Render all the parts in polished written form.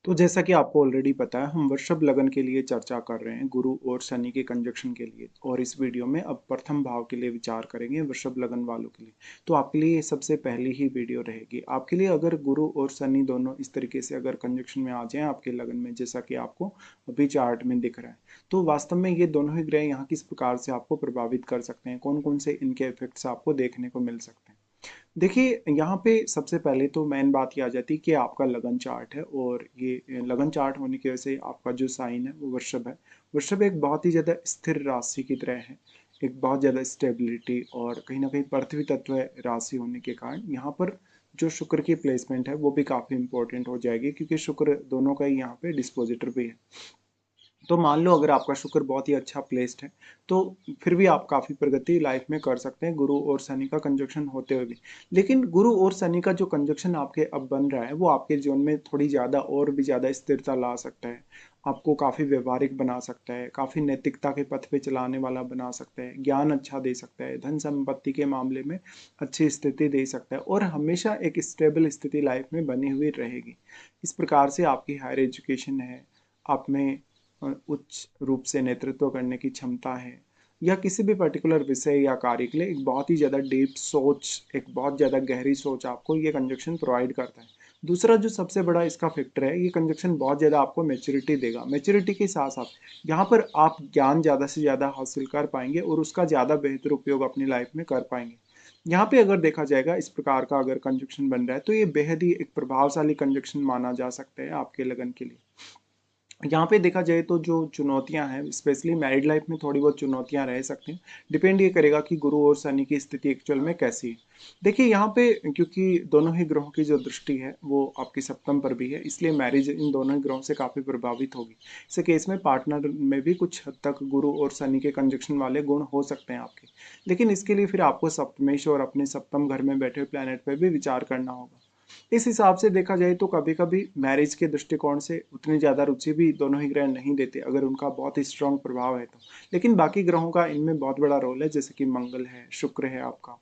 तो जैसा कि आपको ऑलरेडी पता है, हम वृषभ लगन के लिए चर्चा कर रहे हैं गुरु और शनि के कंजक्शन के लिए। और इस वीडियो में अब प्रथम भाव के लिए विचार करेंगे वृषभ लगन वालों के लिए। तो आपके लिए ये सबसे पहली ही वीडियो रहेगी आपके लिए। अगर गुरु और शनि दोनों इस तरीके से अगर कंजक्शन में आ जाएं आपके लगन में, जैसा कि आपको अभी चार्ट में दिख रहा है, तो वास्तव में ये दोनों ही ग्रह यहाँ किस प्रकार से आपको प्रभावित कर सकते हैं, कौन कौन से इनके इफेक्ट्स आपको देखने को मिल सकते हैं। देखिए, यहाँ पे सबसे पहले तो मेन बात ये आ जाती है कि आपका लगन चार्ट है, और ये लगन चार्ट होने की वजह से आपका जो साइन है वो वृषभ है। वृषभ एक बहुत ही ज़्यादा स्थिर राशि की तरह है, एक बहुत ज़्यादा स्टेबिलिटी और कहीं ना कहीं पृथ्वी तत्व राशि होने के कारण यहाँ पर जो शुक्र की प्लेसमेंट है वो भी काफ़ी इंपॉर्टेंट हो जाएगी, क्योंकि शुक्र दोनों का ही यहाँ पे डिस्पोजिटर भी है। तो मान लो अगर आपका शुक्र बहुत ही अच्छा प्लेस्ड है, तो फिर भी आप काफ़ी प्रगति लाइफ में कर सकते हैं गुरु और शनि का कंजक्शन होते हुए भी। लेकिन गुरु और शनि का जो कंजक्शन आपके अब बन रहा है वो आपके जीवन में थोड़ी ज़्यादा और भी ज़्यादा स्थिरता ला सकता है, आपको काफ़ी व्यवहारिक बना सकता है, काफ़ी नैतिकता के पथ पे चलाने वाला बना सकता है, ज्ञान अच्छा दे सकता है, धन संपत्ति के मामले में अच्छी स्थिति दे सकता है, और हमेशा एक स्टेबल स्थिति लाइफ में बनी हुई रहेगी। इस प्रकार से आपकी हायर एजुकेशन है, आप में उच्च रूप से नेतृत्व करने की क्षमता है, या किसी भी पर्टिकुलर विषय या कार्य के लिए एक बहुत ही ज़्यादा डीप सोच, एक बहुत ज़्यादा गहरी सोच आपको ये कंजक्शन प्रोवाइड करता है। दूसरा जो सबसे बड़ा इसका फैक्टर है, ये कंजक्शन बहुत ज़्यादा आपको मैच्योरिटी देगा। मैच्योरिटी के साथ साथ यहाँ पर आप ज्ञान ज़्यादा से ज़्यादा हासिल कर पाएंगे और उसका ज़्यादा बेहतर उपयोग अपनी लाइफ में कर पाएंगे। यहाँ पे अगर देखा जाएगा इस प्रकार का अगर कंजक्शन बन रहा है, तो ये बेहद ही एक प्रभावशाली कंजक्शन माना जा सकता है आपके लगन के लिए। यहाँ पे देखा जाए तो जो चुनौतियां हैं, स्पेशली मैरिड लाइफ में थोड़ी बहुत चुनौतियां रह सकती हैं। डिपेंड ये करेगा कि गुरु और शनि की स्थिति एक्चुअल में कैसी है। देखिए यहाँ पे, क्योंकि दोनों ही ग्रहों की जो दृष्टि है वो आपकी सप्तम पर भी है, इसलिए मैरिज इन दोनों ही ग्रहों से काफ़ी प्रभावित होगी। इस केस में पार्टनर में भी कुछ हद तक गुरु और शनि के कंजक्शन वाले गुण हो सकते हैं आपके। लेकिन इसके लिए फिर आपको सप्तमेश और अपने सप्तम घर में बैठे हुए प्लैनेट पर भी विचार करना होगा। इस हिसाब से देखा जाए तो कभी कभी मैरिज के दृष्टिकोण से उतनी ज़्यादा रुचि भी दोनों ही ग्रह नहीं देते, अगर उनका बहुत ही स्ट्रांग प्रभाव है तो। लेकिन बाकी ग्रहों का इनमें बहुत बड़ा रोल है, जैसे कि मंगल है, शुक्र है आपका।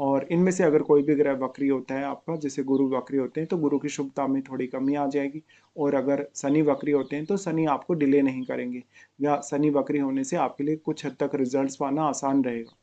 और इनमें से अगर कोई भी ग्रह वक्री होता है आपका, जैसे गुरु वक्री होते हैं, तो गुरु की शुभता में थोड़ी कमी आ जाएगी। और अगर शनि वक्री होते हैं तो शनि आपको डिले नहीं करेंगे, या शनि वक्री होने से आपके लिए कुछ हद तक रिजल्ट्स पाना आसान रहेगा।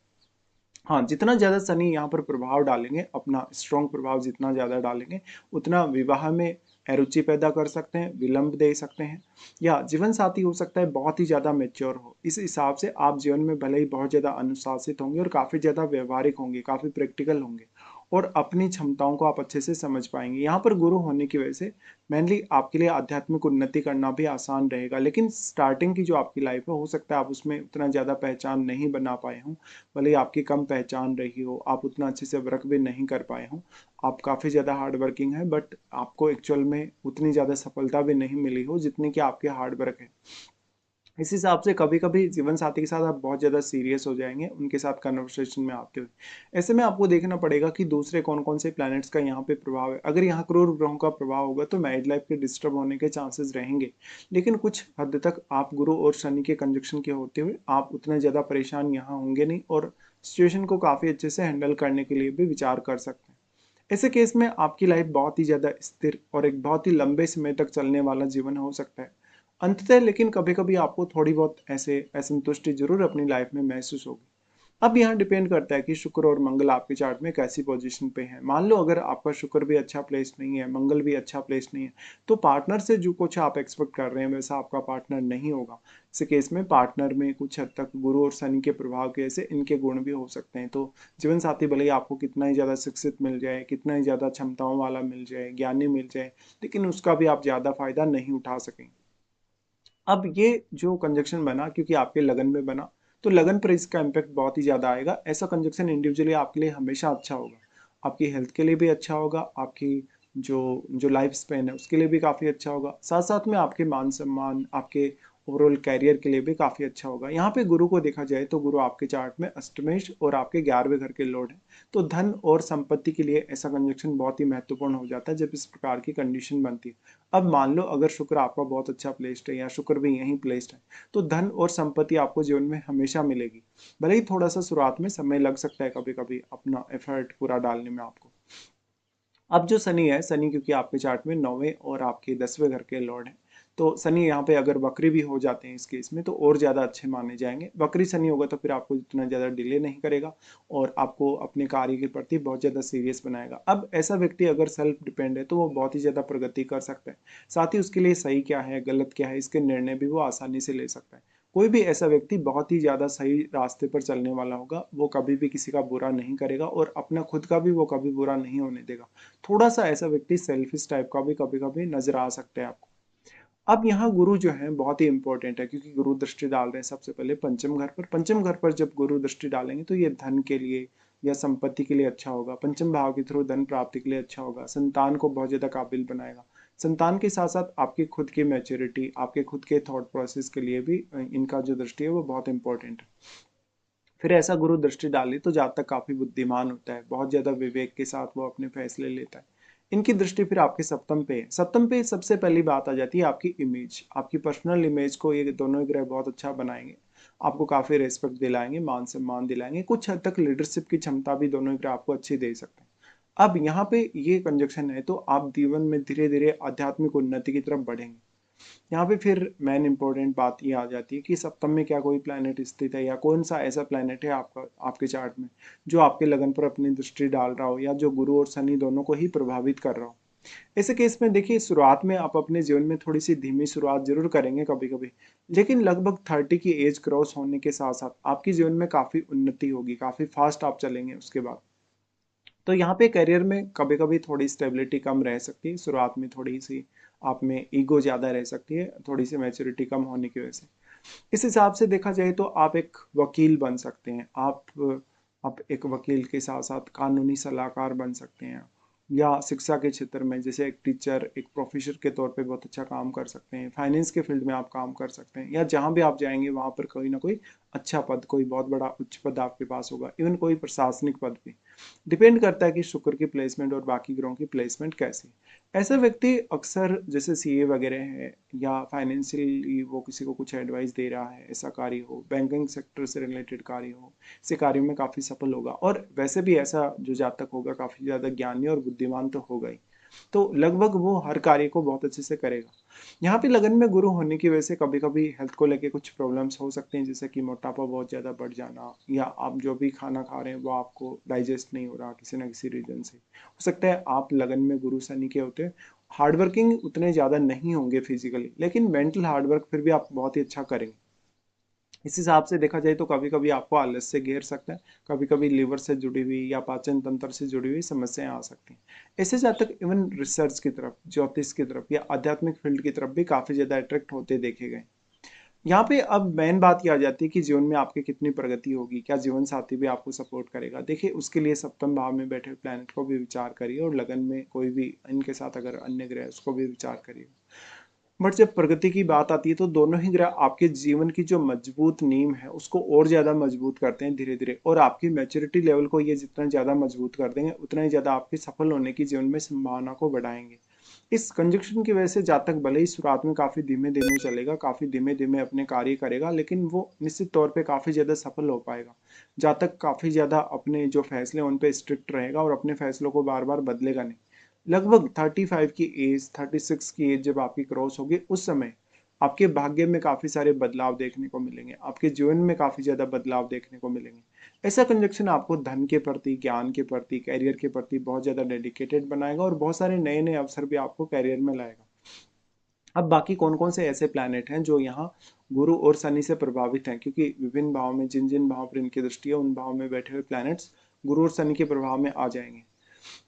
हाँ, जितना ज़्यादा शनि यहाँ पर प्रभाव डालेंगे, अपना स्ट्रॉन्ग प्रभाव जितना ज़्यादा डालेंगे, उतना विवाह में अरुचि पैदा कर सकते हैं, विलंब दे सकते हैं, या जीवन साथी हो सकता है बहुत ही ज़्यादा मेच्योर हो। इस हिसाब से आप जीवन में भले ही बहुत ज़्यादा अनुशासित होंगे और काफ़ी ज़्यादा व्यवहारिक होंगे, काफ़ी प्रैक्टिकल होंगे, और अपनी क्षमताओं को आप अच्छे से समझ पाएंगे। यहाँ पर गुरु होने की वजह से मेनली आपके लिए आध्यात्मिक उन्नति करना भी आसान रहेगा। लेकिन स्टार्टिंग की जो आपकी लाइफ है, हो सकता है आप उसमें उतना ज़्यादा पहचान नहीं बना पाए हों, भले ही आपकी कम पहचान रही हो, आप उतना अच्छे से वर्क भी नहीं कर पाए हों, आप काफ़ी ज़्यादा हार्ड वर्किंग है, बट आपको एक्चुअल में उतनी ज़्यादा सफलता भी नहीं मिली हो जितनी कि आपके हार्ड वर्क है। इस हिसाब से कभी कभी जीवन साथी के साथ आप बहुत ज़्यादा सीरियस हो जाएंगे उनके साथ कन्वर्सेशन में आते हुए। ऐसे में आपको देखना पड़ेगा कि दूसरे कौन कौन से प्लैनेट्स का यहाँ पे प्रभाव है। अगर यहाँ क्रूर ग्रहों का प्रभाव होगा तो मैरिड लाइफ के डिस्टर्ब होने के चांसेस रहेंगे। लेकिन कुछ हद तक आप गुरु और शनि के कंजक्शन के होते हुए आप उतने ज़्यादा परेशान यहाँ होंगे नहीं, और सिचुएशन को काफ़ी अच्छे से हैंडल करने के लिए भी विचार कर सकते हैं। ऐसे केस में आपकी लाइफ बहुत ही ज़्यादा स्थिर और एक बहुत ही लंबे समय तक चलने वाला जीवन हो सकता है अंततः। लेकिन कभी कभी आपको थोड़ी बहुत ऐसे असंतुष्टि जरूर अपनी लाइफ में महसूस होगी। अब यहाँ डिपेंड करता है कि शुक्र और मंगल आपके चार्ट में कैसी पोजीशन पे है। मान लो अगर आपका शुक्र भी अच्छा प्लेस नहीं है, मंगल भी अच्छा प्लेस नहीं है, तो पार्टनर से जो कुछ आप एक्सपेक्ट कर रहे हैं वैसा आपका पार्टनर नहीं होगा। इस केस में पार्टनर में कुछ हद तक गुरु और शनि के प्रभाव के ऐसे इनके गुण भी हो सकते हैं। तो जीवन साथी भले ही आपको कितना ही ज़्यादा शिक्षित मिल जाए, कितना ही ज़्यादा क्षमताओं वाला मिल जाए, ज्ञानी मिल जाए, लेकिन उसका भी आप ज़्यादा फायदा नहीं उठा सकेंगे। अब ये जो कंजक्शन बना, क्योंकि आपके लगन में बना, तो लगन पर इसका इम्पैक्ट बहुत ही ज़्यादा आएगा। ऐसा कंजक्शन इंडिविजुअली आपके लिए हमेशा अच्छा होगा, आपकी हेल्थ के लिए भी अच्छा होगा, आपकी जो जो लाइफ स्पेन है उसके लिए भी काफ़ी अच्छा होगा, साथ साथ में आपके मान सम्मान, आपके ओवरऑल कैरियर के लिए भी काफ़ी अच्छा होगा। यहाँ पे गुरु को देखा जाए तो गुरु आपके चार्ट में अष्टमेश और आपके 11वें घर के लॉर्ड है। तो धन और संपत्ति के लिए ऐसा कंजक्शन बहुत ही महत्वपूर्ण हो जाता है जब इस प्रकार की कंडीशन बनती है। अब मान लो अगर शुक्र आपका बहुत अच्छा प्लेस्ड है, या शुक्र भी यहीं प्लेस्ड है, तो धन और संपत्ति आपको जीवन में हमेशा मिलेगी। भले ही थोड़ा सा शुरुआत में समय लग सकता है कभी कभी अपना एफर्ट पूरा डालने में आपको। अब जो शनि है, शनि क्योंकि आपके चार्ट में 9वें और आपके 10वें घर के लॉर्ड हैं, तो शनि यहाँ पे अगर वक्री भी हो जाते हैं इस केस में तो और ज़्यादा अच्छे माने जाएंगे। वक्री शनि होगा तो फिर आपको इतना ज़्यादा डिले नहीं करेगा और आपको अपने कार्य के प्रति बहुत ज़्यादा सीरियस बनाएगा। अब ऐसा व्यक्ति अगर सेल्फ डिपेंड है तो वो बहुत ही ज़्यादा प्रगति कर सकता है। साथ ही उसके लिए सही क्या है, गलत क्या है, इसके निर्णय भी वो आसानी से ले सकता है। कोई भी ऐसा व्यक्ति बहुत ही ज़्यादा सही रास्ते पर चलने वाला होगा, वो कभी भी किसी का बुरा नहीं करेगा और अपना खुद का भी वो कभी बुरा नहीं होने देगा। थोड़ा सा ऐसा व्यक्ति सेल्फिश टाइप का भी कभी कभी नजर आ सकता है आपको। अब यहाँ गुरु जो है बहुत ही इंपॉर्टेंट है, क्योंकि गुरु दृष्टि डाल रहे हैं सबसे पहले पंचम घर पर। पंचम घर पर जब गुरु दृष्टि डालेंगे तो ये धन के लिए या संपत्ति के लिए अच्छा होगा, पंचम भाव के थ्रू धन प्राप्ति के लिए अच्छा होगा, संतान को बहुत ज्यादा काबिल बनाएगा। संतान के साथ साथ आपकी खुद की मैच्योरिटी, आपके खुद के थॉट प्रोसेस के लिए भी इनका जो दृष्टि है वो बहुत इंपॉर्टेंट है। फिर ऐसा गुरु दृष्टि डाली तो जातक काफी बुद्धिमान होता है, बहुत ज्यादा विवेक के साथ वो अपने फैसले लेता है। इनकी दृष्टि फिर आपके सप्तम पे है। सप्तम पे सबसे पहली बात आ जाती है आपकी इमेज, आपकी पर्सनल इमेज को ये दोनों ही ग्रह बहुत अच्छा बनाएंगे। आपको काफी रेस्पेक्ट दिलाएंगे, मान सम्मान दिलाएंगे, कुछ हद तक लीडरशिप की क्षमता भी दोनों ही ग्रह आपको अच्छी दे सकते हैं। अब यहाँ पे ये कंजक्शन है तो आप जीवन में धीरे धीरे आध्यात्मिक उन्नति की तरफ बढ़ेंगे। यहाँ पे फिर मेन इंपॉर्टेंट बात ये आ जाती है कि सप्तम में क्या कोई प्लैनेट स्थित है या कौन सा ऐसा प्लैनेट है आपका आपके चार्ट में जो आपके लगन पर अपनी दृष्टि डाल रहा हो या जो गुरु और शनि दोनों को ही प्रभावित कर रहा हो। ऐसे केस में देखिए, शुरुआत में आप अपने जीवन में थोड़ी सी धीमी शुरुआत जरूर करेंगे कभी कभी, लेकिन लगभग 30 की एज क्रॉस होने के साथ साथ आपके जीवन में काफी उन्नति होगी, काफी फास्ट आप चलेंगे उसके बाद। तो यहाँ पे करियर में कभी कभी थोड़ी स्टेबिलिटी कम रह सकती है शुरुआत में, थोड़ी सी आप में ईगो ज़्यादा रह सकती है, थोड़ी सी मैच्योरिटी कम होने की वजह से। इस हिसाब से देखा जाए तो आप एक वकील बन सकते हैं, आप एक वकील के साथ साथ कानूनी सलाहकार बन सकते हैं, या शिक्षा के क्षेत्र में जैसे एक टीचर, एक प्रोफेसर के तौर पे बहुत अच्छा काम कर सकते हैं, फाइनेंस के फील्ड में आप काम कर सकते हैं, या जहाँ भी आप जाएंगे वहाँ पर कोई ना कोई अच्छा पद, कोई बहुत बड़ा उच्च पद आपके पास होगा, इवन कोई प्रशासनिक पद भी। डिपेंड करता है कि शुक्र की प्लेसमेंट और बाकी ग्रहों की प्लेसमेंट कैसी। ऐसा व्यक्ति अक्सर जैसे सीए वगैरह है या फाइनेंशियली वो किसी को कुछ एडवाइस दे रहा है, ऐसा कार्य हो, बैंकिंग सेक्टर से रिलेटेड कार्य हो, ऐसे कार्यों में काफ़ी सफल होगा। और वैसे भी ऐसा जो जातक होगा काफ़ी ज़्यादा ज्ञानी और बुद्धिमान तो होगा ही, तो लगभग वो हर कार्य को बहुत अच्छे से करेगा। यहाँ पे लगन में गुरु होने की वजह से कभी कभी हेल्थ को लेके कुछ प्रॉब्लम्स हो सकते हैं, जैसे कि मोटापा बहुत ज़्यादा बढ़ जाना, या आप जो भी खाना खा रहे हैं वो आपको डाइजेस्ट नहीं हो रहा किसी ना किसी रीजन से। हो सकता है आप लगन में गुरु शनि के होते हार्डवर्किंग उतने ज़्यादा नहीं होंगे फिजिकली, लेकिन मेंटल हार्डवर्क फिर भी आप बहुत ही अच्छा करेंगे। इस हिसाब से देखा जाए तो कभी कभी आपको आलस से घेर सकता है, कभी कभी लीवर से जुड़ी हुई या पाचन तंत्र से जुड़ी हुई समस्याएं आ सकती हैं। ऐसे जातक इवन रिसर्च की तरफ, ज्योतिष की तरफ या आध्यात्मिक फील्ड की तरफ भी काफी ज्यादा अट्रैक्ट होते देखे गए। यहाँ पे अब मेन बात ये आ जाती है कि जीवन में आपकी कितनी प्रगति होगी, क्या जीवन साथी भी आपको सपोर्ट करेगा। देखिए, उसके लिए सप्तम भाव में बैठे प्लैनेट को भी विचार करिए और लगन में कोई भी इनके साथ अगर अन्य ग्रह उसको भी विचार करिए। बट जब प्रगति की बात आती है तो दोनों ही ग्रह आपके जीवन की जो मजबूत नींव है उसको और ज्यादा मजबूत करते हैं धीरे धीरे, और आपकी मैच्योरिटी लेवल को ये जितना ज्यादा मजबूत कर देंगे उतना ही ज्यादा आपके सफल होने की जीवन में संभावना को बढ़ाएंगे। इस कंजक्शन की वजह से जातक भले ही शुरुआत में काफी धीमे धीमे चलेगा, काफी धीमे धीमे अपने कार्य करेगा, लेकिन वो निश्चित तौर पे काफी ज्यादा सफल हो पाएगा। जातक काफी ज्यादा अपने जो फैसले उन पे स्ट्रिक्ट रहेगा और अपने फैसलों को बार बार बदलेगा नहीं। लगभग 35 की एज, 36 की एज जब आपकी क्रॉस होगी उस समय आपके भाग्य में काफी सारे बदलाव देखने को मिलेंगे, आपके जीवन में काफी ज्यादा बदलाव देखने को मिलेंगे। ऐसा कंजक्शन आपको धन के प्रति, ज्ञान के प्रति, कैरियर के प्रति बहुत ज्यादा डेडिकेटेड बनाएगा और बहुत सारे नए नए अवसर भी आपको कैरियर में लाएगा। अब बाकी कौन कौन से ऐसे प्लैनेट हैं जो यहाँ गुरु और शनि से प्रभावित हैं, क्योंकि विभिन्न भाव में जिन जिन भाव पर इनकी दृष्टि है उन भाव में बैठे हुए प्लैनेट्स गुरु और शनि के प्रभाव में आ जाएंगे।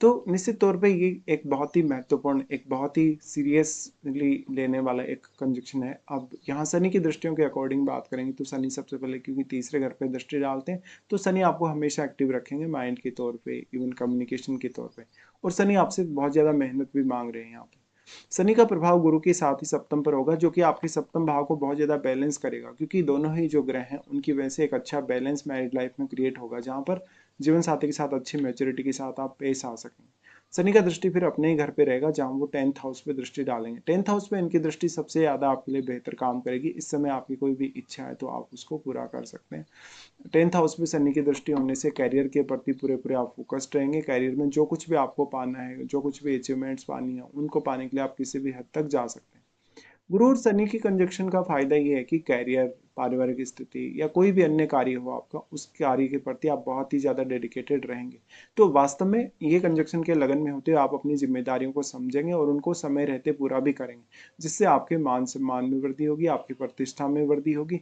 तो निश्चित तौर पे ये एक बहुत ही महत्वपूर्ण, एक बहुत ही सीरियसली लेने वाला एक कंजक्शन है। अब यहाँ शनि की दृष्टियों के अकॉर्डिंग बात करेंगे तो शनि सबसे पहले क्योंकि तीसरे घर पे दृष्टि डालते हैं, तो शनि आपको हमेशा एक्टिव रखेंगे माइंड के तौर पे, इवन कम्युनिकेशन के तौर पे। और शनि आपसे बहुत ज़्यादा मेहनत भी मांग रहे हैं यहाँ पे। शनि का प्रभाव गुरु के साथ ही सप्तम पर होगा, जो कि आपके सप्तम भाव को बहुत ज़्यादा बैलेंस करेगा, क्योंकि दोनों ही जो ग्रह हैं उनकी वजह से एक अच्छा बैलेंस मैरिड लाइफ में क्रिएट होगा, जहाँ पर जीवन साथी के साथ अच्छी मैच्योरिटी के साथ आप पेश आ सकें। शनि का दृष्टि फिर अपने ही घर पे रहेगा जहाँ वो 10th हाउस पे दृष्टि डालेंगे। 10th हाउस पे इनकी दृष्टि सबसे ज़्यादा आपके लिए बेहतर काम करेगी। इस समय आपकी कोई भी इच्छा है तो आप उसको पूरा कर सकते हैं। 10th हाउस में शनि की दृष्टि होने से करियर के प्रति पूरे-पूरे आप फ़ोकस्ड रहेंगे। करियर में जो कुछ भी आपको पाना है, जो कुछ भी अचीवमेंट्स पानी है, उनको पाने के लिए आप किसी भी हद तक जा सकते हैं। गुरु और शनि की कंजक्शन का फायदा ये है कि कैरियर, पारिवारिक स्थिति या कोई भी अन्य कार्य हो आपका, उस कार्य के प्रति आप बहुत ही ज़्यादा डेडिकेटेड रहेंगे। तो वास्तव में ये कंजक्शन के लगन में होते हुए आप अपनी जिम्मेदारियों को समझेंगे और उनको समय रहते पूरा भी करेंगे, जिससे आपके मान सम्मान में वृद्धि होगी, आपकी प्रतिष्ठा में वृद्धि होगी।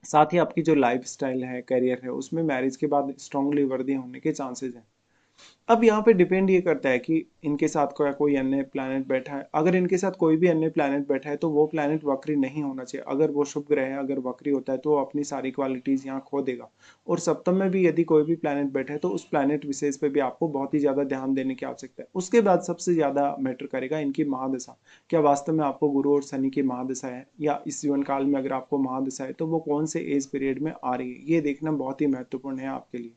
साथ ही आपकी जो लाइफ स्टाइल है, करियर है, उसमें मैरिज के बाद स्ट्रांगली वृद्धि होने के चांसेस हैं। अब यहाँ पे डिपेंड ये करता है कि इनके साथ कोई अन्य प्लैनेट बैठा है। अगर इनके साथ कोई भी अन्य प्लैनेट बैठा है तो वो प्लैनेट वक्री नहीं होना चाहिए। अगर वो शुभ ग्रह है, अगर वक्री होता है तो वो अपनी सारी क्वालिटीज़ यहाँ खो देगा। और सप्तम में भी यदि कोई भी प्लैनेट बैठा है तो उस प्लैनेट विशेष पे भी आपको बहुत ही ज़्यादा ध्यान देने की आवश्यकता है। उसके बाद सबसे ज़्यादा मैटर करेगा इनकी महादशा। क्या वास्तव में आपको गुरु और शनि की महादशा है, या इस जीवन काल में अगर आपको महादशा है तो वो कौन से एज पीरियड में आ रही है, ये देखना बहुत ही महत्वपूर्ण है आपके लिए।